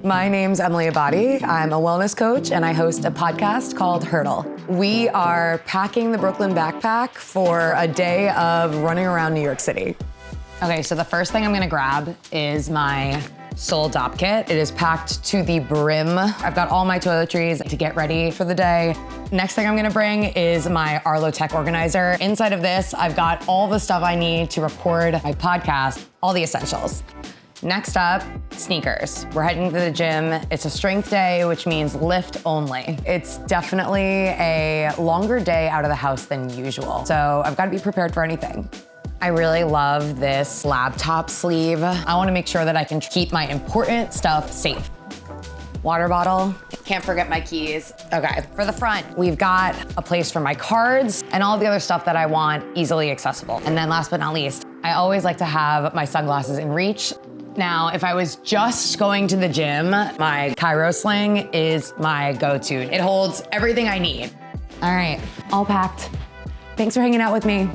My name's Emily Abbate. I'm a wellness coach and I host a podcast called Hurdle. We are packing the Brooklyn backpack for a day of running around New York City. Okay, so the first thing I'm gonna grab is my Seoul Dopp Kit. It is packed to the brim. I've got all my toiletries to get ready for the day. Next thing I'm gonna bring is my Arlo Tech Organizer. Inside of this, I've got all the stuff I need to record my podcast, all the essentials. Next up, sneakers. We're heading to the gym. It's a strength day, which means lift only. It's definitely a longer day out of the house than usual. So I've got to be prepared for anything. I really love this laptop sleeve. I want to make sure that I can keep my important stuff safe. Water bottle. Can't forget my keys. Okay, for the front, we've got a place for my cards and all the other stuff that I want easily accessible. And then last but not least, I always like to have my sunglasses in reach. Now, if I was just going to the gym, my Cairo Sling is my go-to. It holds everything I need. All right, all packed. Thanks for hanging out with me.